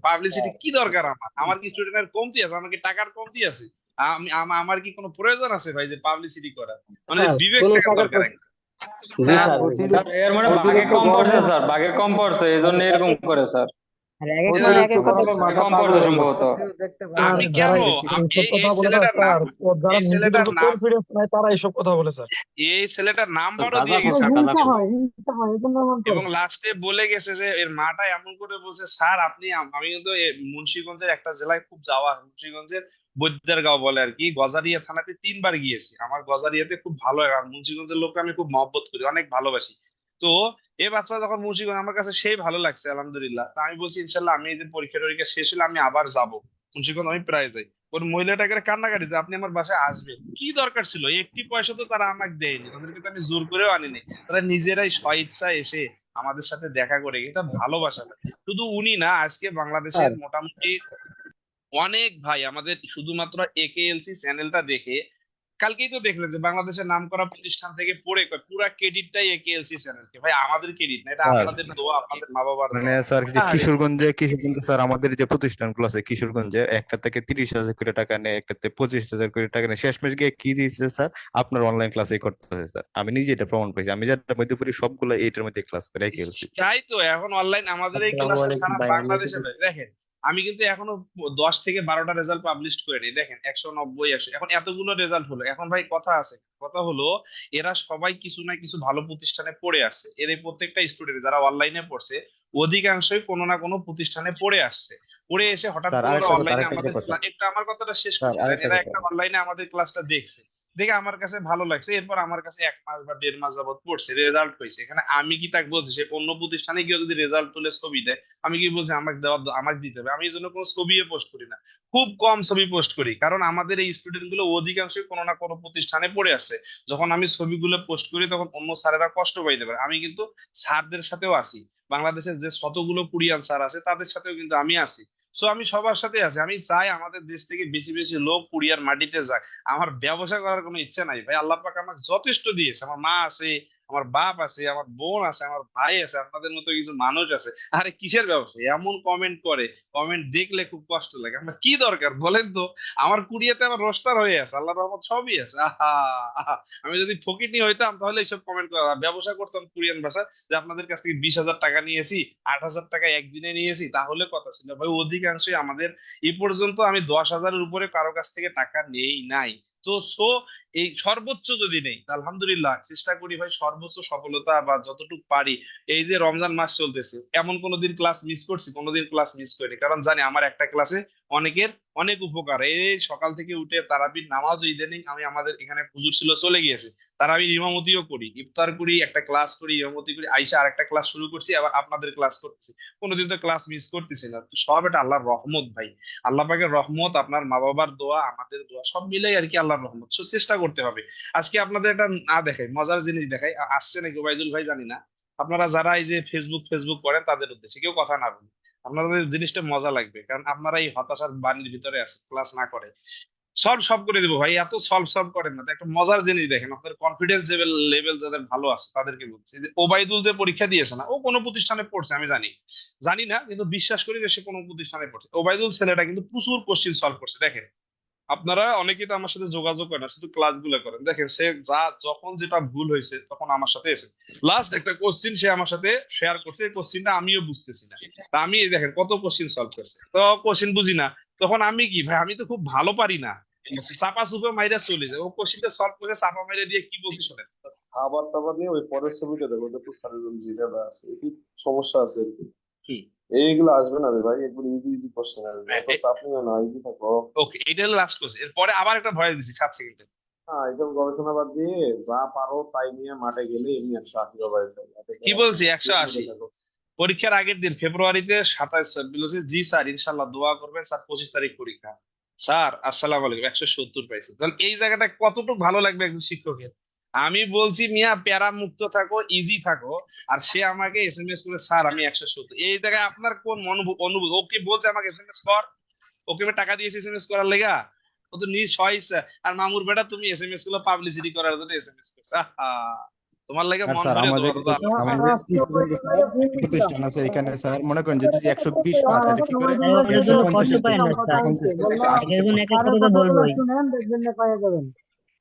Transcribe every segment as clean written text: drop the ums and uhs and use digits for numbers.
Publicity কি দরকার? আমার কি স্টুডেন্টের কমতি আছে? আমার কি টাকার কমতি আছে? আমার কি কোনো প্রয়োজন আছে ভাই যে পাবলিসিটি করা? মানে স্যার বিবেক কোনো থাকার টাকার দরকার একটা। জি হ্যাঁ, স্যার, স্যার এর মানে ভাগে অতিরিক্ত কম পড়ছে গরমে স্যার, ভাগে কম পড়ছে এই জন্য এরকম করে স্যার। এরা অতিরিক্ত গরমে ভাগে মাথা কম পাগল পড়ছে হয়ে গেছে। সম্ভবত। কেউ দেখতে পারে স্যার আমি না কেন যারা স্যার, যে কিছু এইসব কথা এই বলে না ছেলেটার নাম, স্যার, ও যারা এই নিজেদের ছেলেটার মধ্যে নাম, কনফিডেন্স নাই তারা এইসব কথা বলে স্যার। এই ছেলেটার নাম্বারও কাদা দিয়ে গেছে কথা, কাদা হিংসা কথা। হয়, হিংসা হয়, এই জন্য এমন করে। এবং লাস্টে বলে গেছে যে এর মাটা এমন করে বলছে, স্যার আপনি আমি কিন্তু মুন্সিগঞ্জের একটা জেলায় খুব যাওয়া, মুন্সিগঞ্জের বৈদ্যেরগাঁও বলে আর কি, গজারিয়া থানাতে 3 বার গিয়েছি। আমার গজারিয়াতে খুব ভালো, আর মুন্সিগঞ্জের লোককে আমি খুব মহব্বত করি, অনেক ভালোবাসি। তো এই বাচ্চা যখন মুন্সিগঞ্জ, আমার কাছে সেই ভালো লাগছে আলহামদুলিল্লাহ। তা আমি বলছি ইনশাল্লাহ আমি এদের পরীক্ষা টরীক্ষা শেষ হলে আমি আবার যাব মুন্সিগঞ্জ, আমি প্রায় যাই। ওর মহিলাটাকে কান্নাকাটি যে আপনি আমার বাসায় আসবেন, কি দরকার ছিল? একটি পয়সা তো তারা আমাকে দেয়নি, তাদেরকে তো আমি জোর করেও আনিনি। তারা নিজেরাই স্বইচ্ছা এসে আমাদের সাথে দেখা করে, এটা ভালোবাসা। শুধু উনি না, আজকে বাংলাদেশের স্যার মোটামুটি অনেক ভাই আমাদের শুধুমাত্র একেএলসি চ্যানেলটা দেখে, কালকেই তো দেখলেন যে বাংলাদেশের নামকরা প্রতিষ্ঠান থেকে পড়ে কয় পুরা ক্রেডিটটাই একেএলসি চ্যানেলকে। ভাই আমাদের ক্রেডিট না, এটা স্যার আপনাদের দোয়া, আপনাদের মা বাবার মানে দোয়া। স্যার যে আরে কিশোরগঞ্জে স্যার আমাদের যে প্রতিষ্ঠানগুলো আছে কিশোরগঞ্জে, একটা থেকে 30,000 করে টাকা নেয়, একটাতে 25,000 করে টাকা নেয়। শেষমেশ গিয়ে কি দিয়েছে স্যার? আপনার অনলাইন ক্লাসে করতেছে স্যার, আমি নিজে এটা প্রমাণ পাইছি। আমি যার মধ্যে পড়ি সবগুলো এইটার মধ্যে ক্লাস করে খেলছি। তাই তো এখন অনলাইন আমাদের এই আসসালামু ক্লাসটা আলাইকুম সারা ভাই, আমি বাংলাদেশে ভাই দেখেন। আমি কিন্তু এখনো 10 থেকে 12টা রেজাল্ট পাবলিশ করে নি, দেখেন 190, 100, এখন এতগুলো রেজাল্ট হলো। এখন ভাই কথা আছে, কথা হলো এরা সবাই কিছু না কিছু ভালো প্রতিষ্ঠানে পড়ে আসছে। এর এই প্রত্যেকটা স্টুডেন্ট যারা অনলাইনে পড়ছে, অধিকাংশই কোনো না কোনো প্রতিষ্ঠানে পড়ে আসছে। পড়ে এসে হঠাৎ স্যার করে ওরা আরেকটা কথা, অনলাইনে আরেকটা আমাদের কথা স্যার। একটা আমার কথাটা শেষ স্যার করতে দেন। আরেকটা এরা কথা। একটা অনলাইনে আমাদের ক্লাসটা দেখছে, দেখে আমার কাছে ভালো লাগছে, এরপর আমার কাছে 1 মাস বা 1.5 মাস যাবত পড়ছে, রেজাল্ট হয়েছে। এখানে আমি কি তাকে বলছি সে অন্য প্রতিষ্ঠানে গিয়ে যদি রেজাল্ট তুলে ছবি দেয়, আমি কি বলছি আমাকে দেওয়া, আমাকে দিতে হবে? আমি এই জন্য কোনো ছবিও পোস্ট করি না, খুব কম ছবি পোস্ট করি, কারণ আমাদের এই স্টুডেন্ট গুলো অধিকাংশই কোনো না কোনো প্রতিষ্ঠানে পড়ে আছে। যখন আমি ছবিগুলো পোস্ট করি তখন অন্য স্যারেরা কষ্ট পাইতে পারে। আমি কিন্তু স্যারদের সাথেও আছি, বাংলাদেশের যে শতগুলো কোরিয়ান স্যার আছে তাদের সাথেও কিন্তু আমি আছি। সো আমি সবার সাথে আছি। আমি চাই আমাদের দেশ থেকে বেশি বেশি লোক কোরিয়ার মাটিতে যাক। আমার ব্যবসা করার কোনো ইচ্ছা নাই ভাই, আল্লাহ পাক আমাকে যথেষ্ট দিয়েছে। আমার মা আছে, আমার বাপ আছে, আমার বোন আছে, আমার ভাই আছে, আপনাদের মতো কিছু মানুষ আছে। আরে কিসের ব্যবসা? এমন কমেন্ট করে, কমেন্ট দেখলে খুব কষ্ট লাগে। আমার কি দরকার বলেন তো? আমার কুড়িয়াতে আমার রোস্টার হয়ে আছে, আল্লাহ রহমত সবই আছে। আহা আহা। আমি যদি ফকিনি হইতাম তাহলে এইসব কমেন্ট করা, ব্যবসা করতাম কোরিয়ান ভাষা, যে আপনাদের কাছ থেকে 20,000 টাকা নিয়েছি, 8,000 টাকা একদিনে নিয়েছি, তাহলে কথা ছিল ভাই। অধিকাংশই আমাদের এই পর্যন্ত আমি 10,000-এর উপরে কারো কাছ থেকে টাকা নেই নাই। তো সো এই সর্বোচ্চ যদি নেই তা আলহামদুলিল্লাহ, চেষ্টা করি ভাই সর্বোচ্চ সফলতা বা যতটুকু পারি। এই যে রমজান মাস চলতেছে, এমন কোনোদিন ক্লাস মিস করছি? কোনোদিন ক্লাস মিস করিনি, কারণ জানি আমার একটা ক্লাসে অনেকের অনেক উপকার। এই সকাল থেকে উঠে তারাবির নামাজও ইদানিং আমি, আমাদের এখানে হুজুর ছিল চলে গিয়েছে, তারাবির ইমামতিও করি, ইফতার করি, একটা ক্লাস করি, ইমামতি করি, আইসা আরেকটা ক্লাস শুরু করছি, আবার আপনাদের ক্লাস করতেছি। কোনোদিন তো ক্লাস মিস করতেছি না। তো সব এটা আল্লাহর রহমত ভাই, আল্লাহ পাকের রহমত, আপনার মা বাবার দোয়া, আমাদের দোয়া, সব মিলাই আর কি আল্লাহর রহমত। So, চেষ্টা করতে হবে। আজকে আপনাদের একটা না দেখাই, মজার জিনিস দেখাই, আসছে নাকি ওবায়দুল ভাই জানি না। আপনারা যারা এই যে ফেসবুক ফেসবুক করেন তাদের উদ্দেশ্যে কেউ কথা না বলে, আপনাদের জিনিসটা মজা লাগবে, কারণ আপনারা এই হতাশার বাণীর ভিতরে আছে, ক্লাস না করে। সলভ সব করে দিব ভাই, এত সলভ সলভ করেন না তো। একটা মজার জিনিস দেখেন, আপনাদের কনফিডেন্স লেভেল লেভেল যাদের ভালো আছে তাদেরকে বলছি, যে ওবাইদুল যে পরীক্ষা দিয়েছে না, ও কোনো প্রতিষ্ঠানে পড়ছে আমি জানি, জানি না কিন্তু বিশ্বাস করি যে সে কোনো প্রতিষ্ঠানে পড়ছে। ওবাইদুল ছেলেটা কিন্তু প্রচুর কোশ্চিন সলভ করছে। দেখেন আপনারা অনেকেই তো আমার সাথে যোগাযোগ করেন না, শুধু ক্লাস গুলো করেন, দেখেন সে যা যখন যেটা ভুল হয়েছে তখন আমার সাথে এসে লাস্ট একটা কোশ্চিন সে আমার সাথে শেয়ার করছে, এই কোশ্চিনটা আমিও বুঝতেছি না, তা আমি এই দেখেন কত কোশ্চিন সলভ করছে। তো কোশ্চিন বুঝি না, তখন আমি কি ভাই, আমি তো খুব ভালো পারি না, চাপা চুপে মাইরা চলে যায়। ও কোশ্চিনটা সলভ করে চাপা মাইরা দিয়ে কি বলতে শোনেন। খাবার টাবার নিয়ে ওই পরের ছবিটা দেখো, ওটা তো সারিজম জিরা আছে, কি সমস্যা আছে আর কি? কি এইগুলো আসবে না রে ভাই, একবার ইজি ইজি কোশ্চেন আসবে, অত চাপ নিও না, ইজি থাকো। ওকে, এটা হলো লাস্ট কোশ্চিন, এরপরে আবার একটা ভয় দিচ্ছি 7 সেকেন্ডে। হ্যাঁ, একদম গবেষণা বাদ দিয়ে যা পারো তাই নিয়ে মাঠে গেলে এমনি 180 ওভারে চলে, এত কি প্যারা নেই। বলছি ধীরে ধীরে 180? থাকো। পরীক্ষার আগের দিন ফেব্রুয়ারিতে 27 বলেছে, জি স্যার ইনশাল্লাহ দোয়া করবেন স্যার, 25 তারিখ পরীক্ষা। স্যার আসসালাম আলাইকুম, 170 পাইছে। তাহলে এই জায়গাটা কতটুকু ভালো লাগবে একজন শিক্ষকের? আমি বলছি মিয়া প্যারা মুক্ত থাকো, ইজি থাকো, আর সে আমাকে এসএমএস করে স্যার আমি 170। এই জায়গায় আপনার কোন অনুভূতি? ওকে বলছে আমাকে এসএমএস কর, ওকে আমি টাকা দিয়েছি এসএমএস করার লেগা? ও তো নিজ স্বইচ্ছা। আর মামুর বেটা তুমি এসএমএস গুলো পাবলিসিটি করার জন্য এসএমএস করছে। আহা, তোমার লাগে আর মন স্যার ভরে আমাদের দোয়া করবো আল্লাহ। আমাদের প্রতিষ্ঠান আছে এখানে স্যার, মনে করেন যদি 120 পাস তাহলে কি করে আরে আমাদের জন্য কষ্ট 150 পায় না স্যার, 150 থেকে 80 এক তে একজন পড়ছে। এক এক কথা তো বলবোই। শুনেন দেখবেন না পাওয়া যাবেন।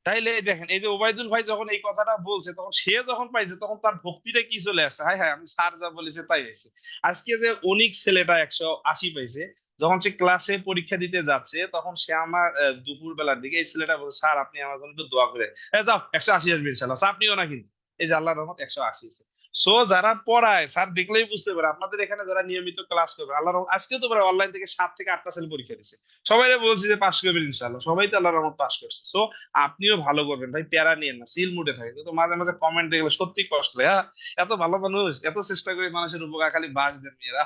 তাইলে এই দেখেন, এই যে ওবায়দুল ভাই যখন এই কথাটা বলছে, তখন সে যখন পাইছে তখন তার ভক্তিটা কি চলে আসছে, হায় হায় আমি স্যার যা বলেছে তাই হয়েছে। আজকে যে অনিক ছেলেটা 180 পাইছে, যখন সে ক্লাসে পরীক্ষা দিতে যাচ্ছে, তখন সে আমার দুপুর বেলার দিকে এই ছেলেটা বলছে, স্যার আপনি আমার জন্য একটু দোয়া করে, যাও 180 আসবে ইনশাল্লাহ, চাপ নিও না কিন্তু। এই যে আল্লাহর রহমত 180 আছে। সো যারা পড়ায় স্যার দেখলেই বুঝতে পারে, আপনাদের এখানে যারা নিয়মিত ক্লাস করবে, আল্লাহর রহমত আজকেও তো প্রায় অনলাইন থেকে 7 থেকে 8টা ছেলে পরীক্ষা দিচ্ছে, সবাই বলছি যে পাস করবেন ইনশাল্লাহ, সবাই তো আল্লাহর রহমত পাস করছে। সো আপনিও ভালো করবেন ভাই, প্যারা নিয়েন না, সিল মুডে থাকে। কিন্তু মাঝে মাঝে কমেন্ট দেখলে সত্যি কষ্ট হয়। হ্যাঁ, এত ভালো মানুষ, এত চেষ্টা করে মানুষের উপকার, খালি বাস দেন মেয়েরা।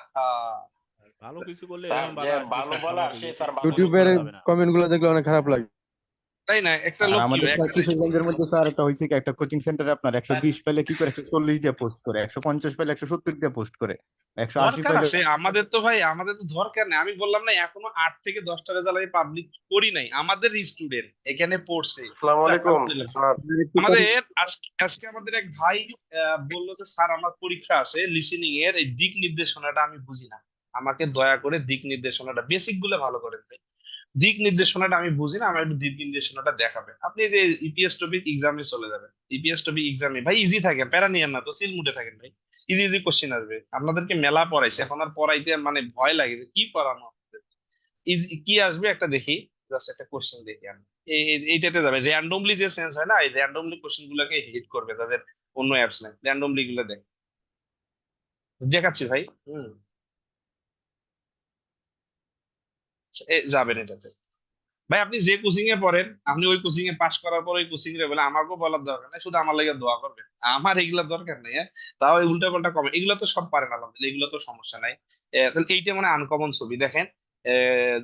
ভালো কিছু করলে স্যার এরকম যে বাধা আসবে ভালো স্যার, বলে স্বাভাবিক, আসে এতে তার ভালো কিছু ইউটিউবের করা যাবে না। কমেন্ট গুলো দেখলে অনেক খারাপ লাগে। তাই না? একটা আর লোক কি আমাদের স্যার একটা কিশোরগঞ্জের মধ্যে স্যার একটা হয়েছে কি, একটা কোচিং সেন্টারে আপনার 120 পাইলে কি করে 140 দিয়ে পোস্ট করে, 150 পাইলে 170 দিয়ে পোস্ট করে, 180 দরকার পাইলে আছে আমাদের তো ভাই, আমাদের তো দরকার নেই। আমি বললাম না, এখনো 8 থেকে 10টা রেজাল্ট আমি পাবলিক করি নাই, আমাদের স্টুডেন্ট এখানে পড়ছে। আসসালামু যাক, আলাইকুম আলহামদুলিল্লাহ। স্যার। আমাদের আজকে আমাদের এক ভাই বললো যে স্যার আমার পরীক্ষা আছে লিসেনিং এর, এই দিক নির্দেশনাটা আমি বুঝি না, আমাকে দয়া করে দিক নির্দেশনাটা বেসিক গুলো ভালো করে দেয়। দিক নির্দেশনাটা আমি বুঝি না, আমার একটু দিক নির্দেশনাটা দেখাবেন। আপনি যে ইপিএস টপিক এক্সামে চলে যাবেন, ইপিএস টপিক এক্সামে ভাই ইজি থাকেন, প্যারা নিয়েন না তো, সিল মুডে থাকেন ভাই। ইজি ইজি কোশ্চেন আসবে, আপনাদেরকে মেলা পড়াইছে, এখন আর পড়াইতে মানে ভয় লাগে যে কি পড়ানো কি আসবে একটা দেখি, জাস্ট একটা কোশ্চেন দেখি আমি। এইটাতে যাবে র্যান্ডমলি, যে সেন্স হয় না, এই র্যান্ডমলি কোশ্চেন গুলোকে হিট করবে, তাদের অন্য অ্যাপস নাই, র্যান্ডমলি গুলো দেখাচ্ছি ভাই। যাবেন এটাতে। ভাই আপনি যে কোচিং এ পড়েন, আপনি ওই কোচিং এ পাশ করার পর ওই কোচিং এ বলে আমাকেও বলার দরকার নেই, শুধু আমার লাগে দোয়া করবেন, আমার এগুলা দরকার নেই। হ্যাঁ, তাও এই উল্টা পাল্টা কমে, এগুলো তো সব পারেন আলহামদুলিল্লাহ, এগুলো তো সমস্যা নাই। তাহলে এইটা মানে আনকমন ছবি দেখেন,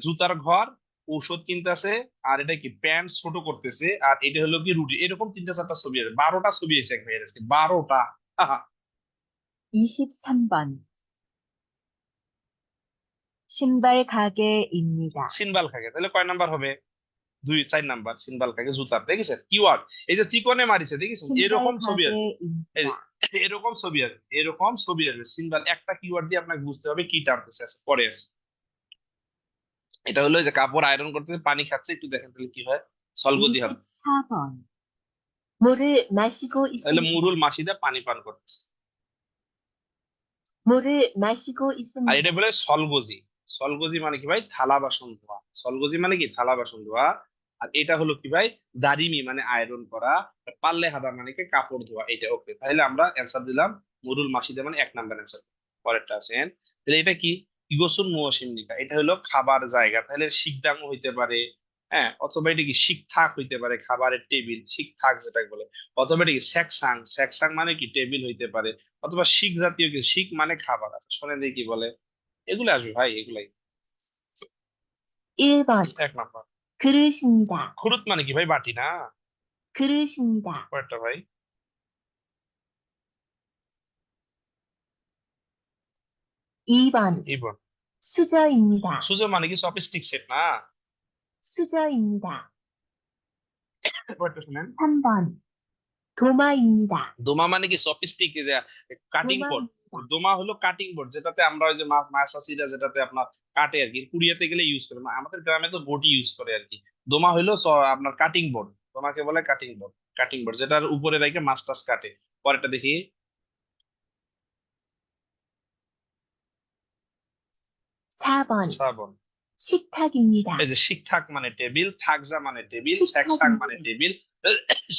জুতার ঘর, ঔষধ কিনতেছে, আর এটা কি প্যান্ট ছোট করতেছে, আর এটা হলো কি রুটি, এরকম 3টা 4টা ছবি আছে, 12টা ছবি আছে এক ভাইয়ের, 12টা। 23번 신발 가게입니다. সিনবাল খাগে, তাহলে কয় নাম্বার হবে? 4 নাম্বার। সিনবাল খাগে জুতার, দেখেছেন কিওয়ার্ড, এই যে চিকনে মারিছে দেখেছেন, 신발 এরকম ছবি আছে, এই যে 가게입니다. এরকম ছবি আসবে, এরকম ছবি আসবে। সিম্বল একটা কিওয়ার্ড দিয়ে আপনাকে বুঝতে হবে কি টানতেছে। আছে পরে আসে, এটা হলো যে কাপড় আয়রন করতে পানি খাচ্ছে, একটু দেখেন তাহলে কি হয়, সলগজি হবে। 24번 물을 마시고 তাহলে 있습니다. মুরুল মাসিদা পানি পান করতেছে, 물을 마시고 আর 있습니다. এটা বলে সলগজি। সলগজি মানে কি ভাই? থালা বাসন ধোয়া। সলগজি মানে কি? থালা বাসন ধোয়া। আর এটা হলো কি ভাই? দারিমি মানে আয়রন করা। পাল্লে হাদা মানে কি? কাপড় ধোয়া। এটা ওকে, তাহলে আমরা অ্যান্সার দিলাম মুরুল মাসিদা, মানে 1 নাম্বার অ্যান্সার। পরেরটা আছেন, তাহলে এটা কি? ইগোসুন মুওসিমনিকা, এটা হলো খাবার জায়গা, তাহলে শিকদাং হইতে পারে, হ্যাঁ, অথবা এটা কি শিকথাক হইতে পারে, খাবারের টেবিল, শিকথাক যেটা বলে। অথবা এটা কি স্যাকসাং, স্যাকসাং মানে কি? টেবিল হইতে পারে। অথবা শিক জাতীয় কি? শিক মানে খাবার। আচ্ছা শোনেন দেখি কি বলে, এগুলো আসবে ভাই, এগুলাই। 1번 1 নাম্বার। 그릇입니다. খুরুত মানে কি ভাই? বাটি না? 그릇입니다. কয়টা ভাই? 2번 ইবন। 수저입니다. সুজো মানে কি? চপস্টিক সেট না? 수저입니다. কয়টা শুনেন? 3번 도마입니다. দোমা মানে কি? চপস্টিক, যে কাটিং বোর্ড। 도마입니다. দোমা হলো কাটিং বোর্ড, যেটাতে আমরা ওই যে মাছ চাষিরা যেটাতে আপনার কাটে আর কি, কুড়িয়াতে গেলে ইউজ করে না, আমাদের গ্রামে তো বটি ইউজ করে আর কি। দোমা হলো আপনার কাটিং বোর্ড, তোমাকে বলে কাটিং বোর্ড। কাটিং বোর্ড যেটার উপরে রেখে মাছ টাছ কাটে। পরেরটা দেখি, 4번 4번। 식탁입니다. এই যে শিকথাক মানে টেবিল, থাকজা মানে টেবিল, শিকথাক স্যাকসাং মানে মানে টেবিল,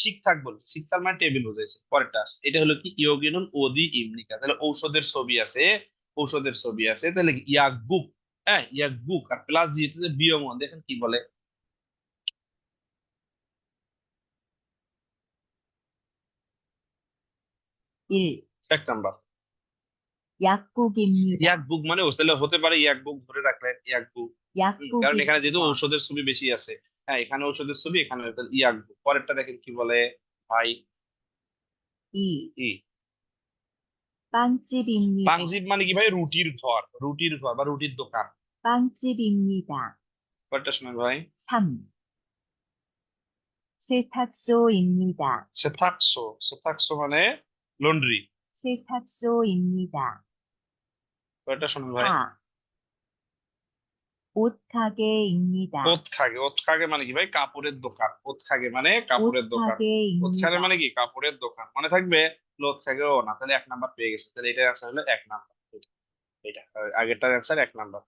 শিকথাক বলছে, শিকথাক মানে টেবিল বোঝাইছে। পরেরটা আসে, এটা হলো কি? ইয়োগিনুন ওদি ইমনিকা, তাহলে ঔষধের ছবি আছে, ঔষধের ছবি আছে, তাহলে ইয়াক বুক। হ্যাঁ, ইয়াক বুক, আর প্লাস দিয়ে বিয়মন, দেখেন কি বলে, 1. 1 নাম্বার। 약국입니다. ইয়াক বুক মানে তাহলে হতে পারে ইয়াক বুক ধরে রাখলেন, ইয়াক বুক। কারণ এখানে যেহেতু 약국입니다. ঔষধের ছবি বেশি আছে, হ্যাঁ এখানে ঔষধের ছবি, এখানে তাহলে ইয়াক বুক। পরেরটা দেখেন কি বলে ভাই, 2. কি? 빵집입니다. পাংজিব মানে কি ভাই? রুটির ঘর, রুটির ঘর বা রুটির দোকান। 빵집입니다. কয়টা শোনেন ভাই? 3. 세탁소입니다. সেথাকসো, সেথাকসো মানে লন্ড্রি। 세탁소입니다. এটা শুনুন ভাই। 4. 옷가게입니다. ওত খাগে, ওত খাগে মানে কি ভাই? কাপড়ের দোকান। ওত খাগে মানে কাপড়ের দোকান। ওত খাগে 옷가게입니다. মানে কি? কাপড়ের দোকান। মনে থাকবে লোত খাগে ও না, তাহলে 1 নাম্বার পেয়ে গেছে। তাহলে এটার অ্যান্সার হলো 1 নাম্বার। এটা আগেরটার অ্যান্সার 1 নাম্বার।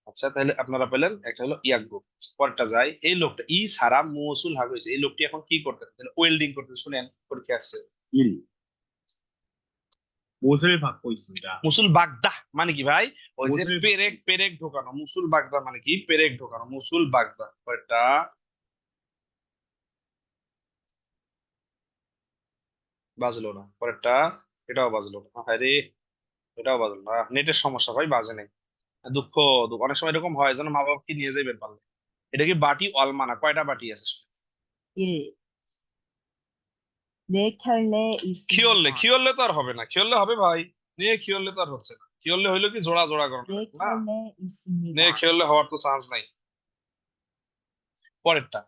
আচ্ছা, তাহলে আপনারা পেলেন একটা হলো ইয়াকবুক। পরেরটা যাই। এই লোকটা ই সারা মৌসুল হাগ হয়েছে, এই লোকটি এখন কি করতেছে? তাহলে ওয়েল্ডিং করতেছে। শুনেন পরীক্ষা আসছে। 1. 못을 받고 있습니다. মুসুল বাগদা মানে কি ভাই? ওই যে মুসুল- পেরেক পেরেক ঢোকানো। মুসুল বাগদা মানে কি? পেরেক ঢোকানো। মুসুল বাগদা। পরেরটা বাজলো না। পরেরটা এটাও বাজলো না। আরে এটাও বাজলো না। নেটের সমস্যা ভাই, বাজে নাই। দুঃখ দুঃখ অনেক সময় এরকম হয়, যেন মা বাবাকে নিয়ে যাবেন পারলে। এটা কি বাটি অলমানা? কয়টা বাটি আছে? 1. 네 켤레 খিয়ললে, 있습니다. খিয়ললে তো আর হবে না। খিয়ললে হবে ভাই, নিয়ে খিয়ললে তো আর হচ্ছে না। খিয়ললে হইলো কি জোড়া জোড়া করানো 네 না, 켤레 있습니다. নিয়ে খিয়ললে হওয়ার তো চান্স নাই। পরেরটা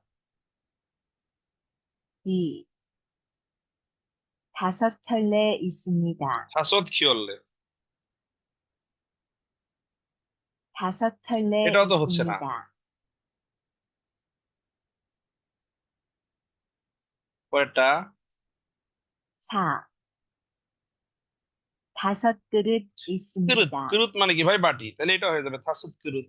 2. 5켤레 있습니다. হাসত খিয়ললে, 5켤레 এটাও তো হচ্ছে না। 있습니다. পরেরটা 4. 5그릇 কিরুত। 있습니다. কিরুত মানে কি ভাই? বাটি। তাহলে এটা হয়ে যাবে থাসুত কিরুত।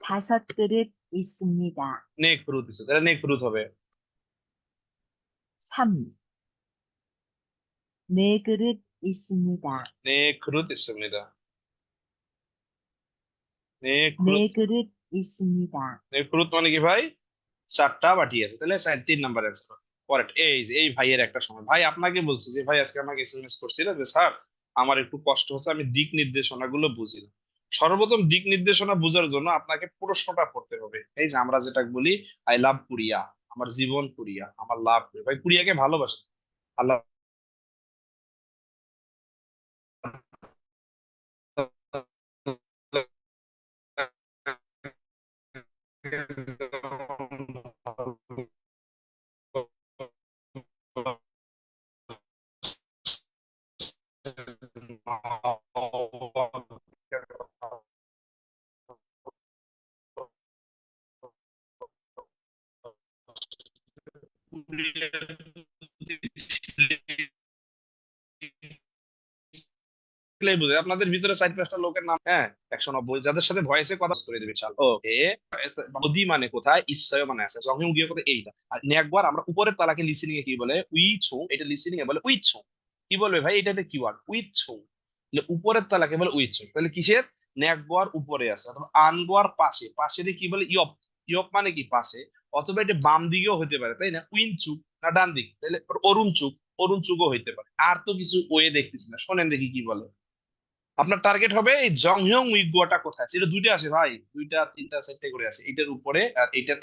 5그릇 있습니다. নে কিরুত দিছে, তাহলে নে কিরুত হবে। 3. 4그릇 있습니다. নে কিরুত ইসমিদা। নে কিরুত। 4그릇 있습니다. নে কিরুত মানে কি ভাই? 4টা বাটি আছে। তাহলে 3 নাম্বার অ্যান্সার। পরের এই যে এই ভাইয়ের একটা সময় ভাই আপনাকে বলছে যে ভাই আজকে আমাকে এসএমএস করছিল যে স্যার আমার একটু কষ্ট হচ্ছে, আমি দিক নির্দেশনা গুলো বুঝি না। সর্বপ্রথম দিক নির্দেশনা বোঝার জন্য আপনাকে প্রশ্নটা পড়তে হবে। এই যে আমরা যেটা বলি আই লাভ কোরিয়া, আমার জীবন কোরিয়া, আমার লাভ কোরিয়া। ভাই কোরিয়াকে ভালোবাসে আল্লাহ। দেখলেই বুঝে আপনাদের ভিতরে 4-5টা লোকের নাম, হ্যাঁ 190, যাদের সাথে ভয়েসে কথা করে দিবে চাল। ওকে, বদি মানে কোথায়, ইচ্ছায় মানে আছে, জংহিং গিয়ে কোথায় এইটা। আর নেকবার আমরা উপরের তালাকে লিসেনিং এ কি বলে? উইছো। এটা লিসেনিং এ বলে উইছো। কি বলবে ভাই? এটাতে কি ওয়ার্ড? উইছো। উপরের তালাকে বলে উইছো। তাহলে কিসের? নেকবার উপরে আছে, অথবা আনগোয়ার পাশে। পাশে কি বলে? ইয়প। ইয়প মানে কি? পাশে। অথবা এটা বাম দিকেও হতে পারে, তাই না? উইনচুক না ডান দিক, তাহলে অরুণচুক। অরুণচুকও হইতে পারে। আর তো কিছু ওয়ে দেখতেছি না, শোনেন দেখি কি বলে। আপনার টার্গেট হবে এই জংহিয়ং উইগুয়াটা কোথায় আছে। এটা 2টা আছে ভাই, 2টা 3টা 4টে করে আছে, এটার উপরে আর এটার।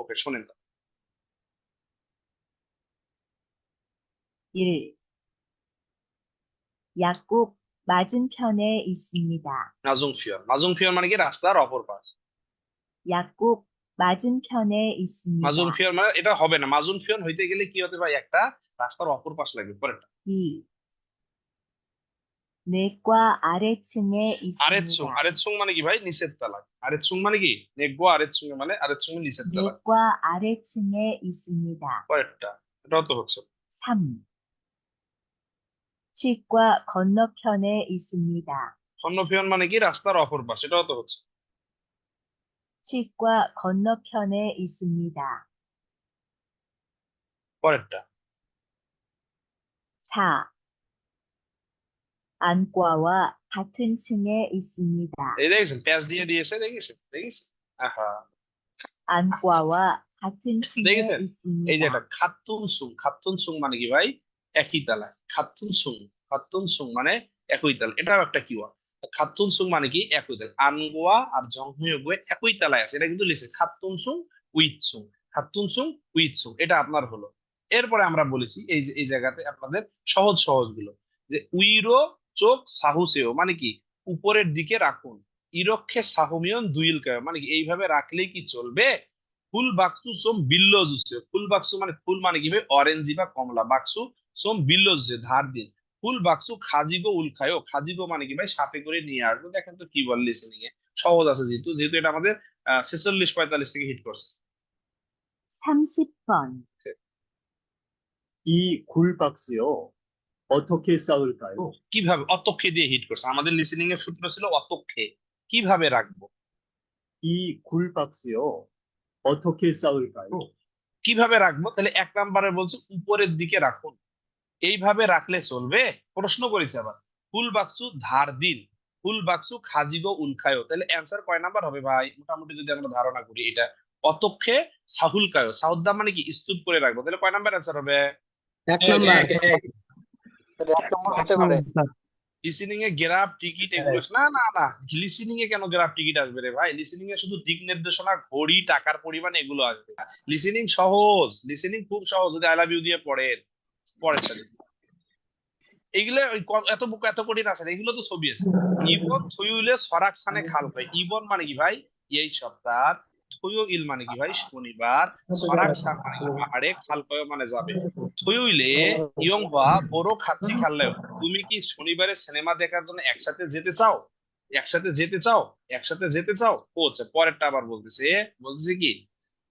ওকে শোনেন। 1. 약국 맞은편에 있습니다. মাজুংফিয়র। মাজুংফিয়র মানে কি? রাস্তার অপর পাশ। 약국 맞은편에 있습니다. মাজুংফিয়র মানে এটা হবে না। মাজুংফিয়র হইতে গেলে কি হতে ভাই? একটা রাস্তার অপর পাশ লাগবে। পরেরটা 2. 내과 아래층에 আরেতসুং। 있습니다. আরেতসুং মানে কি ভাই? নিচের তলা। আরেতসুং মানে কি? নেগো আরেতসুং মানে আরেতসুং নিচের তলা। 내과 아래층에 있습니다. পরেরটা এটাও তো হচ্ছে। 3. 치과 건너편에 있습니다. খন্নফিয়ন মানে কি? রাস্তার অপর পাশ, এটাও তো হচ্ছে। 치과 건너편에 있습니다. পরেরটা 4. 안과와 같은 층에 있습니다. এই দেখেছেন প্যাচ দিয়ে দিয়েছে, দেখেছেন দেখেছেন। আহা, 안과와 같은 층에 দেখেছেন? এই যে 있습니다. একটা খাতুন সুং। খাতুন সুং মানে কি ভাই? একই তলায়। খাতুন সুং। খাতুন সুং মানে একই তলা। এটাও একটা কিওয়ার্ড। খাতুন সুং মানে কি? একই তলা। আনগোয়া আর জংহিয়োগুয়ে একই তলায় আছে, এটা কিন্তু লিখছে খাতুন সুং উইথ সুং। খাতুন সুং উইথ সুং, এটা আপনার হলো। এরপরে আমরা বলেছি এই যে এই জায়গাতে আপনাদের সহজ সহজ গুলো, যে উইরো চোখ সাহুসেও মানে কি? উপরের দিকে রাখুন। ইরক্ষে সাহমিয়ন দুইল কায় মানে কি? এইভাবে রাখলেই কি চলবে? ফুল বাক্সু সোম বিল্লো জুসে। ফুল বাক্সু মানে ফুল মানে কি ভাই? অরেঞ্জি বা কমলা। বাক্সু সোম বিল্লজ্জে ধার দিন, ফুল বাক্সু খাজিগো উল্খায়ো, খাজিগো মানে কি ভাই সাথে করে নিয়ে আসবো। দেখেন তো কি বল লিসেনিং এ, সহজ আছে যেহেতু যেহেতু এটা আমাদের 46-45 থেকে হিট করছে। 30번, 이 굴박스요. 어떻게 싸울까요? কিভাবে, অতক্ষে দিয়ে হিট করছে, আমাদের লিসেনিং এর সূত্র ছিল অতক্ষে, কিভাবে রাখবো, 이 굴박스요. 어떻게 싸울까요? কিভাবে রাখবো। তাহলে 1 নম্বরে বলছে উপরের দিকে রাখুন, এইভাবে রাখলে চলবে। প্রশ্ন করেছে আবার ফুল বাক্সু ধার দিন, ফুল বাক্সু খাজিগো উল্খায়ো, তাহলে অ্যান্সার কয় নাম্বার হবে ভাই? মোটামুটি যদি আমরা ধারণা করি এটা অতক্ষে সাহুলকায়ো, সাহুদ্দা মানে কি স্তূপ করে রাখবো, তাহলে কয় নাম্বার অ্যান্সার হবে? 1 নাম্বার। লিসেনিং এ গ্রাফ টিকিট এগুলো না না না, লিসেনিং এ কেন গ্রাফ টিকিট আসবে রে ভাই? লিসেনিং এ শুধু দিক নির্দেশনা, ঘড়ি, টাকার পরিমাণ এগুলো আসবে। লিসেনিং সহজ, লিসেনিং খুব সহজ যদি আই লাভ ইউ দিয়ে পড়েন। পরের সাথে এগুলো এত কঠিন আছে না, এগুলো তো ছবি আছে। ইবন থুইউলে সরাক সানে খাল পায়, ইবন মানে কি ভাই এই সপ্তাহ, থুইউ ইল মানে কি ভাই শনিবার, সরাক সান মানে কি পাহাড়ে, খাল পায় মানে যাবে। থুইউলে ইয়ং হওয়া বড় খাচ্ছি খাল্লায়, তুমি কি শনিবারে সিনেমা দেখার জন্য একসাথে যেতে চাও, একসাথে যেতে চাও, একসাথে যেতে চাও। ও আচ্ছা, পরেরটা আবার বলতেছে কি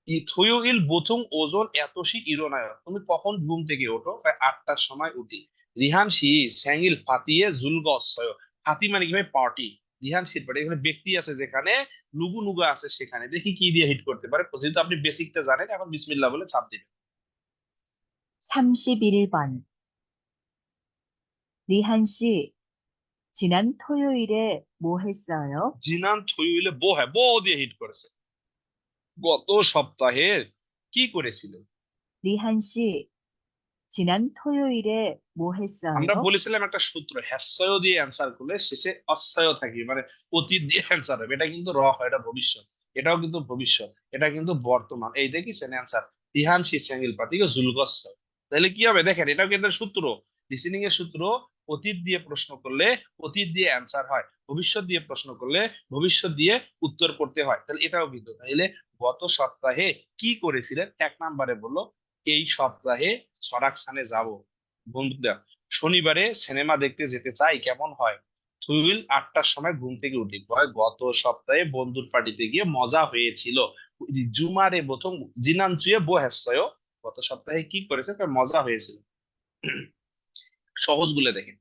ই থুইউ ইল বোথুং ওজন এতসি ইরোনায়, তুমি কখন ঘুম থেকে ওঠো? 8টার সময় উঠি। রিহান শি স্যাঙ্গিল ফাতিয়ে জুলগ অসয়, ফাতি মানে কি ভাই পার্টি, রিহান শির পার্টি, এখানে ব্যক্তি আছে যেখানে, নুগু নুগা আছে সেখানে। দেখি কি দিয়ে হিট করতে পারে, যেহেতু আপনি বেসিকটা জানেন এখন বিসমিল্লাহ বলে চাপ দিবেন। 31번. 리한 씨, 지난 토요일에 뭐 했어요? জিনান থুইউলে বো হ্যাঁ, বো দিয়ে হিট করেছে। গত সপ্তাহে কি করেছিলেন? 리한 씨, 지난 토요일에 뭐 আমরা 했어요? বলেছিলাম একটা সূত্র, হ্যাসয় দিয়ে অ্যান্সার করলে শেষে অসয় থাকবে, মানে অতীত দিয়ে অ্যান্সার হবে। এটা কিন্তু হয়, এটা ভবিষ্যৎ, এটাও কিন্তু ভবিষ্যৎ, এটা কিন্তু বর্তমান। এই দেখিছেন অ্যান্সার ইহান শি স্যাঙ্গিল পাতিকে জুলগস। তাহলে কি হবে দেখেন, এটাও কিন্তু সূত্র, লিসেনিং এর সূত্র। অতীত দিয়ে প্রশ্ন করলে অতীত দিয়ে অ্যান্সার হয়, ভবিষ্যৎ দিয়ে প্রশ্ন করলে ভবিষ্যৎ দিয়ে উত্তর করতে হয়। তাহলে এটাও কিন্তু, তাহলে গত সপ্তাহে কি করেছিলেন? 1 নম্বরে বললো এই সপ্তাহে সরাকসানে যাব। বন্ধুরা শনিবারে সিনেমা দেখতে যেতে চাই, কেমন হয়? থুইল 8টার সময় ঘুম থেকে উঠি, গত সপ্তাহে বন্ধুর পার্টিতে গিয়ে মজা হয়েছিল। জুমারে প্রথম জিনানচুয়ে বহেসয়, গত সপ্তাহে কি করেছে? মজা হয়েছিল। সহজ গুলো দেখেন,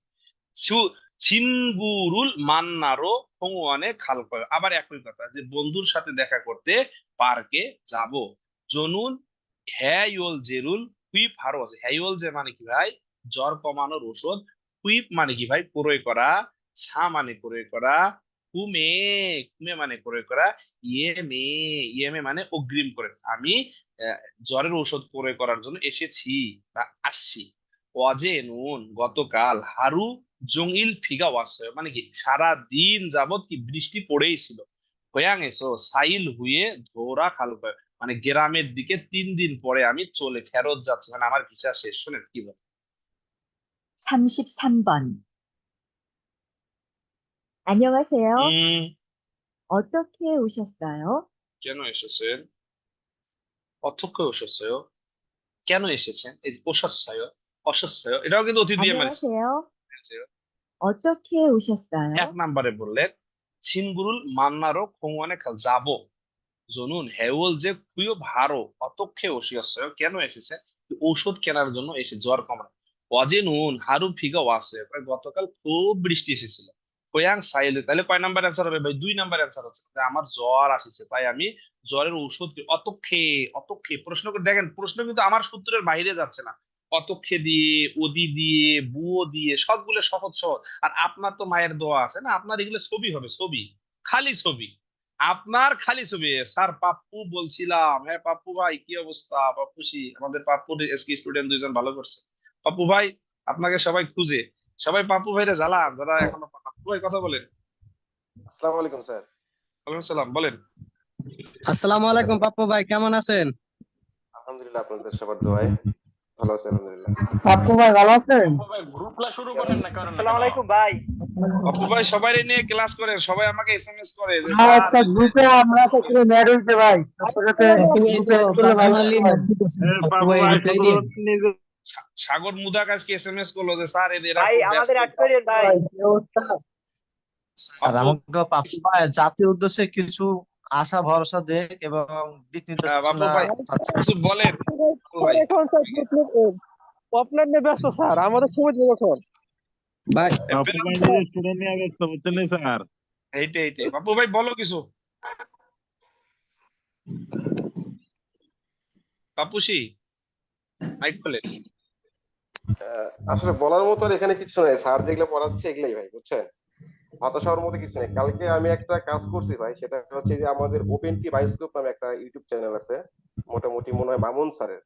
ছিনগুরুল মান্নারো হোংওয়ানে খালকয়, আবার একই কথা যে বন্ধুর সাথে দেখা করতে পার্কে যাব। জনুন হ্যায়ল জেরুল হুইপ হারস, হ্যায়ল যে মানে কি ভাই জ্বর কমানোর ওষুধ, হুইপ মানে কি ভাই প্রয়োগ করা, ছা মানে প্রয়োগ করা, কুমে কুমে মানে প্রয়োগ করা, ইয়েমে মানে অগ্রিম করে, আমি জ্বরের ওষুধ প্রয়োগ করার জন্য এসেছি বা আসছি। অজে নুন গতকাল, হারু জংইল ফিগা ওয়াসয় মানে কি সারা দিন যাবত কি বৃষ্টি পড়েই ছিল। হয়াং এসো সাইল হুয়ে ধোরা খালকয়, মানে গ্রামের দিকে 3 দিন পরে আমি চলে ফেরত যাচ্ছি, মানে আমার ভিসা শেষ। শোনেন কি বলে। 33번. 안녕하세요. 어떻게 오셨어요? কেন এসেছেন? অথক্ষ এসেছেন, কেন এসেছেন? এই যে অসস্যয়, অসস্যয় এটাও কিন্তু অতীত দিয়ে মানছে। 안녕하세요. 어떻게 오셨어요? 1 নম্বরে বললেন ছিনগুরুল মান্নারো খোংওয়ানে খাল যাব। জনুন হেউল যে খুইও ভারো অতক্ষে ওসিয়াসয়, কেন এসেছে? ঔষধ কেনার জন্য এসে, জ্বর কমানো। অজে নুন হারু ফিগা ওয়াসে, গতকাল খুব বৃষ্টি এসেছিল। কোয়াং সাইলে, তাহলে কয় নাম্বার অ্যান্সার হবে ভাই? 2 নাম্বার অ্যান্সার হচ্ছে যে আমার জ্বর আসছে তাই আমি জ্বরের ঔষধ অতক্ষে। অতক্ষে প্রশ্ন করে দেখেন, প্রশ্ন কিন্তু আমার সূত্রের বাইরে যাচ্ছে না, অতক্ষে দিয়ে, অদি দিয়ে, বুও দিয়ে, সবগুলো সহজ সহজ। আর আপনার তো মায়ের দোয়া আছে না, আপনার এগুলো ছবি হবে, ছবি, খালি ছবি, আপনার খালি ছবি। স্যার পাপ্পু বলছিলাম, হ্যাঁ পাপ্পু ভাই কি অবস্থা? পাপ্পুসি, আমাদের পাপ্পুর এসকি স্টুডেন্ট 2 জন ভালো করছে। পাপ্পু ভাই আপনাকে সবাই খুঁজে, সবাই পাপ্পু ভাইরে জ্বালান যারা এখনো। পাপ্পু ভাই কথা বলেন। আসসালামু আলাইকুম স্যার। ওয়ালাইকুম সালাম, বলেন। আসসালামু আলাইকুম পাপ্পু ভাই, কেমন আছেন? আলহামদুলিল্লাহ, আপনাদের সবার দোয়ায় ভালো আছি আলহামদুলিল্লাহ। পাপ্পু ভাই ভালো আছেন? পাপ্পু ভাই সবাই নিয়ে ক্লাস করে, সবাই আমাকে এসএমএস করে যে হ্যাঁ, স্যার একটা গ্রুপে আমরা তো ছিল ম্যাড হইছে ভাই, আপনার সাথে গ্রুপে করলে ভালো হয়। পাপ্পু ভাই সাগর মুদাক আজকে SMS করলো যে স্যার এদের ভাই আমাদের অ্যাড করেন ভাই। আর আমাকে পাপ্পু ভাই জাতির উদ্দেশ্যে কিছু আশা ভরসা দেখ এবং দিক বাপু নির্দেশনা ভাই চাচ্ছি। কিছু বলেন বাপু ভাই। আপনার নিয়ে ব্যস্ত স্যার, আমাদের সময় দেবো এখন ভাই। এইটাই বাপু ভাই বলো কিছু। বাপুসি মাইক বলে। আসলে বলার মতো আর এখানে কিছু নাই, স্যার যেগুলো পড়াচ্ছে এগুলাই ভাই, বুঝছেন? হতাশা হওয়ার মতো কিছু নেই। কালকে আমি একটা কাজ করছি ভাই, সেটা হচ্ছে যে আমাদের ওপেন টি বায়োস্কোপ নামে একটা ইউটিউব চ্যানেল আছে, মোটামুটি মনে হয় মামুন স্যারের।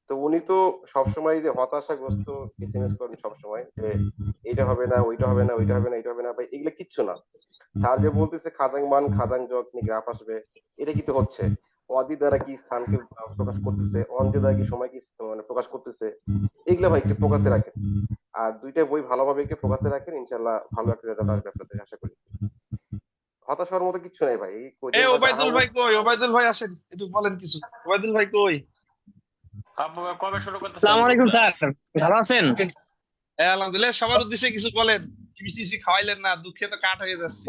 তো উনি তো সবসময় যে হতাশাগ্রস্ত SMS করেন সবসময় যে এইটা হবে না, ওইটা হবে না, ওইটা হবে না, এইটা হবে না, ভাই এগুলো কিচ্ছু না। স্যার যে বলতেছে খাজাং মান খাজাং জগ নিয়ে গ্রাফ আসবে, এটা কিন্তু হচ্ছে। অদি দ্বারা কি স্থানকে প্রকাশ করতেছে, অঞ্জে দ্বারা কি সময় কি মানে প্রকাশ করতেছে, এগুলো ভাই একটু ফোকাসে রাখেন। আর দুইটা বই ভালোভাবে একটু ফোকাসে রাখেন, ইনশাল্লাহ ভালো একটা রেজাল্ট আসবে আপনাদের, আশা করি। হতাশ হওয়ার মতো কিচ্ছু নাই ভাই। এই এ কয়দিন বাদে ওবায়দুল ভাই কই? ওবায়দুল ভাই আসেন, একটু বলেন কিছু। ওবায়দুল ভাই কই? কবে শুরু করতে? আসসালামু আলাইকুম স্যার, ভালো আছেন? আলহামদুলিল্লাহ। সবার উদ্দেশ্যে কিছু বলেন। মিষ্টি খাওয়াইলেন না, দুঃখে তো কাঠ হয়ে যাচ্ছে।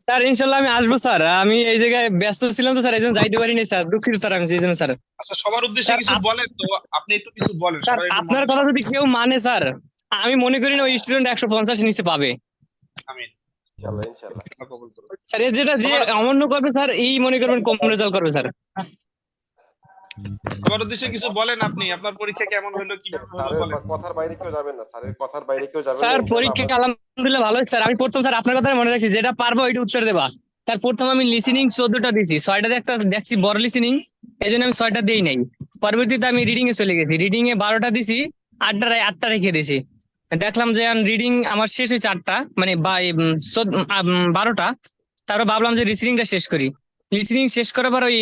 স্যার ইনশাল্লাহ আমি আসবো স্যার, আমি এই জায়গায় ব্যস্ত ছিলাম তো স্যার, এই জন্য যাইতে পারিনি স্যার, দুঃখিত স্যার আমি এই জন্য স্যার। আচ্ছা সবার উদ্দেশ্যে স্যার, কিছু বলেন তো, আপনি একটু কিছু বলেন। স্যার সবাই একটু আপনার কথা যদি কেউ মানে স্যার, আমি মনে করি না ওই স্টুডেন্ট 150 নিচে পাবে আমিন ইনশাল্লাহ ইনশাল্লাহ। আল্লাহ কবুল করুন। স্যার। যে অমান্য করবে স্যার, এই মনে করবেন কম রেজাল্ট করবে স্যার। সবার উদ্দেশ্যে কিছু বলেন। আপনি আপনার পরীক্ষা কেমন হলো, কিভাবে হলো স্যারের বলেন। কথার বাইরে কেউ যাবেন না, স্যারের কথার বাইরে কেউ যাবেন না, স্যার ইনশাল্লাহ পরীক্ষা আমরা- আলহামদুলিল্লাহ ভালোই স্যার। আমি প্রথম স্যার আপনার কথা মনে রাখছি, যেটা পারবো ওইটা উত্তর দেবা স্যার। প্রথম আমি লিসেনিং 14টা দিয়েছি, 6টাতে একটা দেখছি বড় লিসেনিং, এই জন্য আমি 6টা দিই নাই। পরবর্তীতে আমি রিডিং এ চলে গেছি, রিডিং এ 12টা দিছি, 8টা রেখে দিয়েছি। দেখলাম যে রিডিং আমার শেষ হয়েছে 8টা, মানে 12টা। তারপর ভাবলাম যে লিসেনিংটা শেষ করি। লিসেনিং শেষ করার পর ওই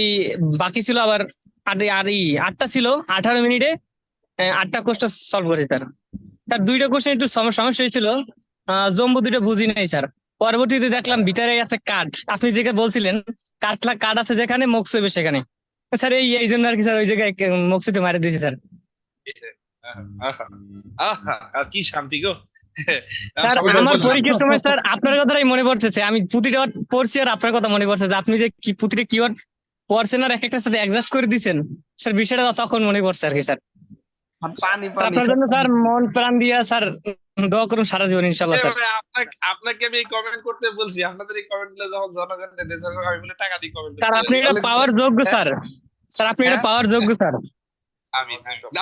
বাকি ছিল আবার 8টা ছিল, 18 মিনিটে 8টা কোশ্চেন সলভ করেছি স্যার। তার 2টা কোশ্চেন একটু সমস্যা হয়েছিল, জম্বু 2টা বুঝি নাই স্যার। পরবর্তীতে দেখলাম ভিতরে আছে কাঠ, আপনি যেটা বলছিলেন কাঠ আছে যেখানে মক্স হবে সেখানে স্যার, এই জন্য আর কি স্যার ওই জায়গায় মক্সিতে মারি দিয়েছি স্যার। আহা, আহা, আহা, কি শান্তি গো। স্যার সবাই আমার বলবেন। পরীক্ষার সময় স্যার আপনার কথাই মনে পড়ছে, আমি পুঁথিটা পড়ছি আর আপনার কথা মনে পড়ছে যে আপনি যে কি পুঁথিটা কিওয়ার্ড পড়ছেন আর এক একটার সাথে অ্যাডজাস্ট করে দিচ্ছেন স্যার, বিষয়টা তখন মনে পড়ছে আর কি স্যার। পানি আপনার জন্য স্যার মন প্রাণ দিয়া স্যার দোয়া করুন সারা জীবন ইনশাল্লাহ স্যার। আপনাকে আমি কমেন্ট করতে বলছি, আপনাদের এই কমেন্ট গুলো যখন জনগণ দেয়, তখন আমি বলে টাকা দিয়ে কমেন্ট স্যার আপনি এটা পাওয়ার যোগ্য স্যার, স্যার আপনি এটা পাওয়ার যোগ্য স্যার। আমি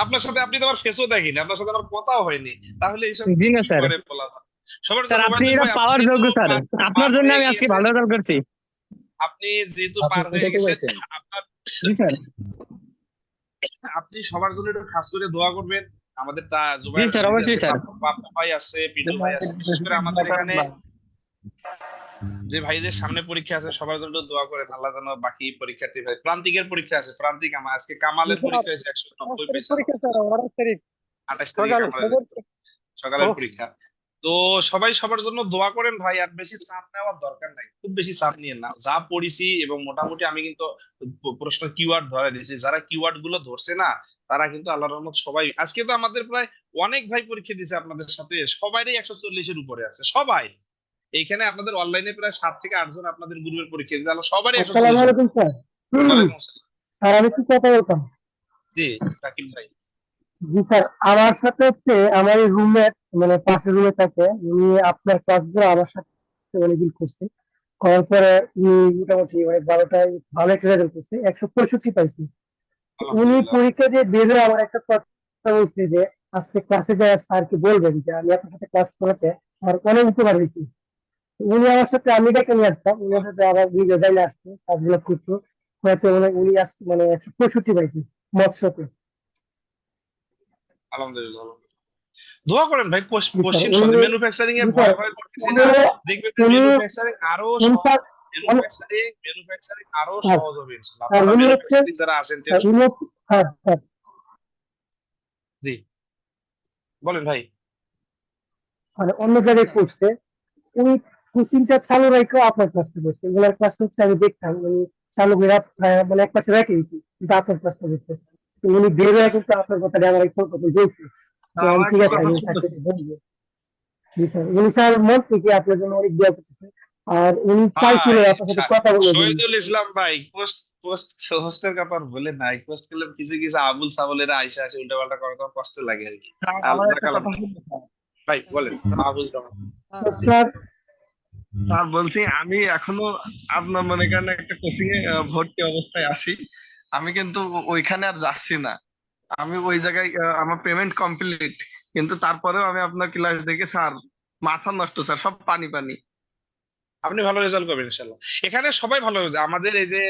আপনার সাথে, আপনি তো আমার ফেসও দেখিনি, আপনার সাথে আমার কথাও হয়নি, তাহলে এইসব জি না স্যার। করে বলা হয়। সবার স্যার জন্য আপনি ওবায়দুল এটা ভাই, পাওয়ার আপনি যোগ্য যেহেতু স্যার, আপনার জন্য আমি আজকে ভালো রেজাল্ট করছি। আপনি যেহেতু পার হয়ে গেছেন, আপনার জি স্যার। আপনি সবার জন্য একটু খাস করে দোয়া করবেন। আমাদের জি স্যার, অবশ্যই স্যার। বাপ্পা ভাই আছে, পিন্টু ভাই আছে, বিশেষ করে আমাদের এখানে যে ভাইদের সামনে পরীক্ষা আছে, সবার জন্য দোয়া করেন। আল্লাহ যেন বাকি পরীক্ষার্থী ভাই, প্রান্তিকের পরীক্ষা আছে, প্রান্তিক আমার আজকে কামালের পরীক্ষা হয়েছে 190 পেয়েছে, 28 তারিখ সকালের পরীক্ষা। তো সবাই সবার জন্য দোয়া করেন ভাই, আর বেশি চাপ নেওয়ার দরকার নাই, খুব বেশি চাপ নিয়ে না। যা পড়িছি এবং মোটামুটি আমি কিন্তু প্রশ্ন কিওয়ার্ড ধরে দিয়েছি, যারা কিওয়ার্ড গুলো ধরছে না তারা কিন্তু আল্লাহর রহমত সবাই, আজকে তো আমাদের প্রায় অনেক ভাই পরীক্ষা দিয়েছে আপনাদের সাথে, সবারই 140-এর উপরে আছে সবাই। এইখানে আপনাদের অনলাইনে প্রায় 7 থেকে 8 জন আপনাদের গ্রুপের পরীক্ষা দিতে, সবারই 140। আসসালামু আলাইকুম স্যার। ওয়ালাইকুম আসসালাম। আর আমি কি কথা বলতাম? জি রাকিব ভাই। জি স্যার, আমার সাথে হচ্ছে আমার রুমমেট, মানে পাশের রুমে থাকে, উনি আপনার ক্লাসগুলো আমার সাথে অনেকদিন করছে, করার পরে উনি মোটামুটি মানে 12টায় ভালো একটা রেজাল্ট করছে, 165 পাইছে। উনি আলহামদুলিল্লাহ। পরীক্ষা দিয়ে বের হয়ে আমার একটা কথা বলছে যে আজকে ক্লাসে যায় স্যারকে বলবেন যে আমি আপনার সাথে ক্লাস করাতে আমার অনেক উপকার হয়েছে। উনি আমার সাথে, আমি ডেকে নিয়ে আসতাম, উনার সাথে আবার ভিডিও যাইলে আসতো, কাজগুলো করতো, হয়তো উনি মানে 165 পাইছে মৎস্যতে। আলহামদুলিল্লাহ। দোয়া করেন ভাই, জি কোশ্চেন স্যার, সহজ, উনি ম্যানুফ্যাকচারিং এ জি ভয় স্যার, ভয় করতেছি না, দেখবেন যে উনি ম্যানুফ্যাকচারিং আরো উনি স্যার ম্যানুফ্যাকচারিং আরো হ্যাঁ, সহজ হবে ইনশাআল্লাহ। আর আপনারা উনি হচ্ছে ম্যানুফ্যাকচারিং যারা আছেন টেনশন উনি হ্যাঁ স্যার, জি বলেন ভাই। মানে অন্য জায়গায় করছে, উনি কোচিংটা চালু রেখেও আপনার ক্লাসটা করছে। এগুলোর ক্লাসটা হচ্ছে আমি দেখতাম উনি চালু করে মানে এক পাশে রেখে দিচ্ছি, কিন্তু আপনার ক্লাসটা করছে। উনি বের হয়ে কিন্তু আপনার কথাটা আমার একটু কথা বলছে তো আমি ঠিক আছে আমি স্যারকে বলবো। জি স্যার, উনি স্যার মন থেকে আপনার জন্য অনেক দোয়া করতেছে আর উনি চাইছিলেন আপনার সাথে কথা বলার জন্য। শহীদুল ইসলাম ভাই পোস্ট পোস্ট হোস্টের ব্যাপার বলে নাই, পোস্ট করলাম কিছু কিছু আবুল সাবলেরা আইসা আসে উল্টা পাল্টা করে, তখন কষ্ট লাগে আর কি। আমার আল্লাহ একটা কালাম কথা শুনতে চাই। ভাই বলেন আবুল সাবল। স্যার স্যার বলছি আমি এখনো আপনার মনে করেন একটা কোচিং এ ভর্তি অবস্থায় আছি, আমি কিন্তু ওইখানে আর যাচ্ছি না। আমি ওই জায়গায় আমার পেমেন্ট কমপ্লিট, কিন্তু তারপরেও আমি আপনার ক্লাস দেখে স্যার মাথা নষ্ট স্যার, সব পানি পানি। আপনি ভালো রেজাল্ট করবেন ইনশাল্লাহ। এখানে সবাই ভালো আমাদের এই যে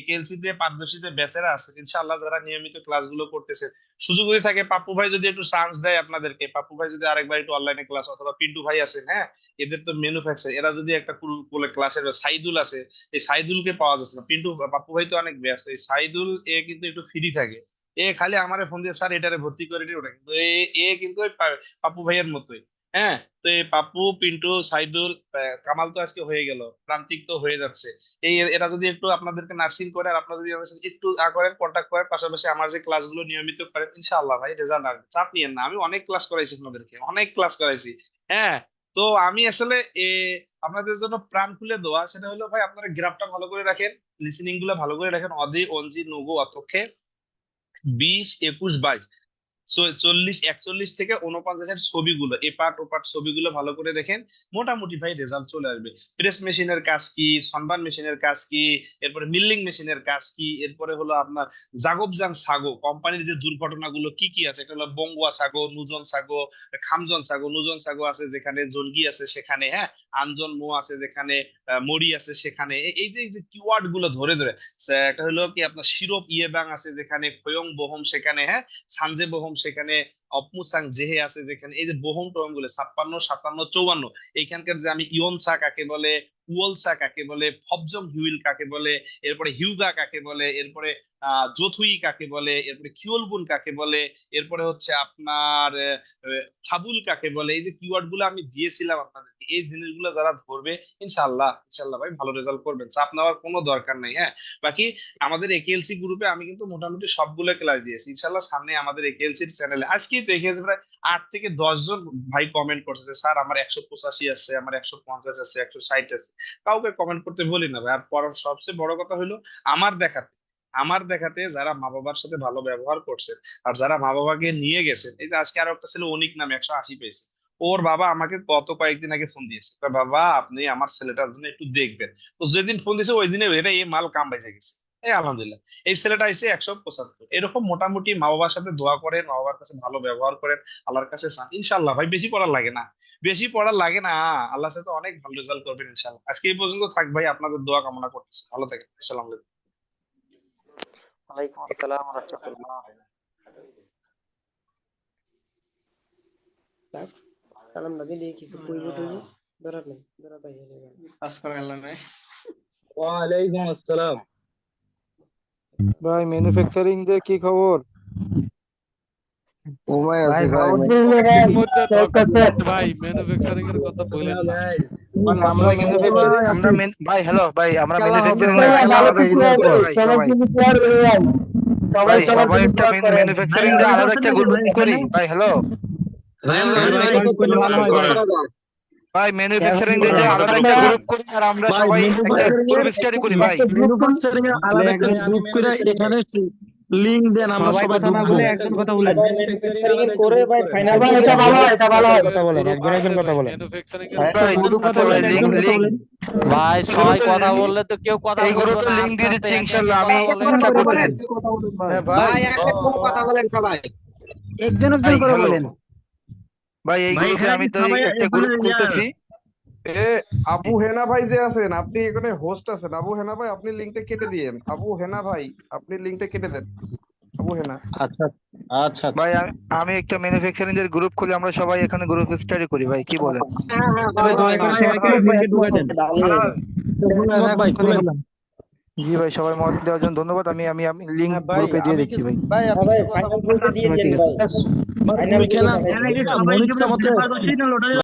কেএলসি তে পারদর্শী যে ব্যাচেরা আছে ইনশাআল্লাহ, যারা নিয়মিত ক্লাসগুলো করতেছে, সুযোগ যদি থাকে পাপ্পু ভাই যদি একটু চান্স দেয় আপনাদেরকে, পাপ্পু ভাই যদি আরেকবার একটু অনলাইনে ক্লাস, অথবা পিন্টু ভাই আছেন, হ্যাঁ এদের তো ম্যানুফ্যাকচার, এরা যদি একটা বলে ক্লাসের, সাইদুল আছে, এই সাইদুলকে পাওয়া যাচ্ছে না, পিন্টু পাপ্পু ভাই তো অনেক ব্যস্ত, এই সাইদুল এ কিন্তু একটু ফ্রি থাকে, এ খালি আমারে ফোন দিয়ে স্যার এটারে ভর্তি করে দিই ওটা, কিন্তু এ কিন্তু ওই পাপ্পু ভাইয়ের মতোই। হ্যাঁ, তো এই পাপ্পু পিন্টু সাইদুল কামাল তো আজকে হয়ে গেল, প্রান্তিক তো হয়ে যাচ্ছে, এই এরা যদি একটু আপনাদেরকে নার্সিং করে আর আপনারা যদি আমাদের সাথে একটু করেন, কন্ট্যাক্ট করেন, পাশাপাশি আমার যে ক্লাসগুলো নিয়মিত করেন, ইনশাআল্লাহ ভাই রেজাল্ট আসবে, চাপ নিয়েন না। আমি অনেক ক্লাস করাইছি আপনাদেরকে, অনেক ক্লাস করাইছি। হ্যাঁ, তো আমি আসলে আপনাদের জন্য প্রাণ খুলে দেওয়া সেটা হলো ভাই, আপনারা গ্রাফটা ভালো করে রাখেন, লিসেনিং গুলো ভালো করে রাখেন, অধি অঞ্জি নগু অতক্ষে 20 21 22 40 41 থেকে 49 ছবিগুলো, এপার্ট ওপার্ট ছবিগুলো ভালো করে দেখেন, মোটামুটি ভাই রেজাল্ট চলে আসবে। প্রেস মেশিনের কাজ কি, সনবান মেশিনের কাজ কি, এরপরে মিল্লিং মেশিনের কাজ কি, এরপরে হলো আপনার জাগবজাং সাগো কোম্পানির যে দুর্ঘটনাগুলো কি কি আছে, এটা হলো বঙ্গুয়া সাগো, নুজন সাগো, খামজন সাগো, নুজন সাগো আছে যেখানে, জনগি আছে সেখানে, হ্যাঁ আনজন মো আছে যেখানে, মরি আছে সেখানে, এই যে কিওয়ার্ড গুলো ধরে ধরে, একটা হলো কি আপনার শিরোপ ইয়েবাং আছে যেখানে, খয়ং বহম সেখানে, হ্যাঁ সানজে বহম সেখানে, অপমুসাং জেহে আছে যেখানে, এই যে বহম টহম গুলো 56 57 54, এইখানকার যে আমি ইয়ন চা কাকে বলে, উয়ল চা কাকে বলে, ফবজং হিউইল কাকে বলে, এরপরে হিউগা কাকে বলে, এরপরে জোথুই কাকে বলে, এরপরে কিওলগুন কাকে বলে, এরপরে হচ্ছে আপনার ফাবুল কাকে বলে, এই যে কিওয়ার্ড গুলো আমি দিয়েছিলাম আপনাদেরকে, এই জিনিসগুলো যারা ধরবে ইনশাআল্লাহ ইনশাআল্লাহ ভাই ভালো রেজাল্ট করবেন, চাপ নেওয়ার কোনো দরকার নেই। হ্যাঁ, বাকি আমাদের একেএলসি গ্রুপে আমি কিন্তু মোটামুটি সবগুলো ক্লাস দিয়েছি ইনশাআল্লাহ। সামনে আমাদের একেএলসির চ্যানেলে আজকে দেখেছি প্রায় 8 থেকে 10 জন ভাই কমেন্ট করতেছে, স্যার আমার 185 আছে, আমার 150 আছে, 160 আছে, কাউকে কমেন্ট করতে বলি না ভাই। আর সবচেয়ে বড় কথা হলো আমার দেখাতে যারা মা বাবার সাথে ভালো ব্যবহার করছেন, আর যারা মা বাবাকে নিয়ে গেছেন, এই যে আজকে আরো একটা ছেলে অনিক নামে 180 পেয়েছে, ওর বাবা আমাকে গত কয়েকদিন আগে ফোন দিয়েছে, বাবা আপনি আমার ছেলেটার জন্য একটু দেখবেন, তো যেদিন ফোন দিয়েছে ওই দিনে এটা এই মাল কাম বেজে গেছে। এই আলহামদুলিল্লাহ, এই ছেলেটা এসে 175। এরকম মোটামুটি মা বাবার সাথে দোয়া করেন, মা বাবার কাছে ভালো ব্যবহার করেন, আল্লাহর কাছে চান, ইনশাল্লাহ ভাই বেশি পড়া লাগে না, বেশি পড়া লাগে না, আল্লাহর সাথে অনেক ভালো রেজাল্ট করবেন ইনশাল্লাহ। আজকে এই পর্যন্ত থাক ভাই, আপনাদের দোয়া কামনা করতেছি, ভালো থাকেন, আসসালামু আলাইকুম। ওয়ালাইকুম আসসালাম ওয়া রাহমাতুল্লাহ। সালাম না দিলে কিছু কইব টইব দরকার নাই, দরকার নাই আসসালামু নাই। ওয়ালাইকুম আসসালাম। ভাই ম্যানুফ্যাকচারিং দের কি খবর? ভাই ভাই ম্যানুফ্যাকচারিং এর কথা বলেন না। আমরা ভাই হ্যালো ভাই, আমরা ম্যানুফ্যাকচারিং ভাই সবাই একটা ম্যানুফ্যাকচারিং এর আলাদা একটা গ্রুপ করি ভাই। হ্যালো ভাই, ম্যানুফ্যাকচারিং এর আলাদা একটা গ্রুপ করি আর আমরা সবাই একটা গ্রুপ স্টাডি করি ভাই। ম্যানুফ্যাকচারিং এর আলাদা একটা গ্রুপ করে এখানে লিংক দেন, আমরা সবাই কথা বলে একজন কথা বলেন। ভাই ম্যানুফ্যাকচারিং এর করে ভাই ফাইনাল এটা ভালো হয়, এটা ভালো হয়। কথা বলেন, একজন কথা বলেন। ম্যানুফ্যাকচারিং ভাই লিংক ভাই সবাই কথা বললে তো কেউ কথা এই গ্রুপে লিংক দিয়ে দিচ্ছি ইনশাআল্লাহ। আমি একটা বলেন ভাই একটা কথা বলেন সবাই, একজন একজন করে বলেন ভাই। এই গ্রুপে আমি তো একটা গ্রুপ খুলতেছি। আবু হেনা ভাই যে আছেন, আপনি এখানে হোস্ট আছেন, আবু হেনা ভাই আপনি লিংকটা কেটে দিয়েন। আবু হেনা ভাই আপনি লিংকটা কেটে দেন, আবু হেনা। আচ্ছা আচ্ছা ভাই, আমি একটা ম্যানুফ্যাকচারিং এর গ্রুপ খুলি, আমরা সবাই এখানে গ্রুপ স্টাডি করি ভাই, কি বলেন? জি ভাই, সবাই মত দেওয়ার জন্য ধন্যবাদ। আমি আমি আমি লিংক গ্রুপে দিয়ে দিচ্ছি ভাই। ভাই আপনি ফাইনাল বলতে দিয়ে দেন ভাই, ফাইনাল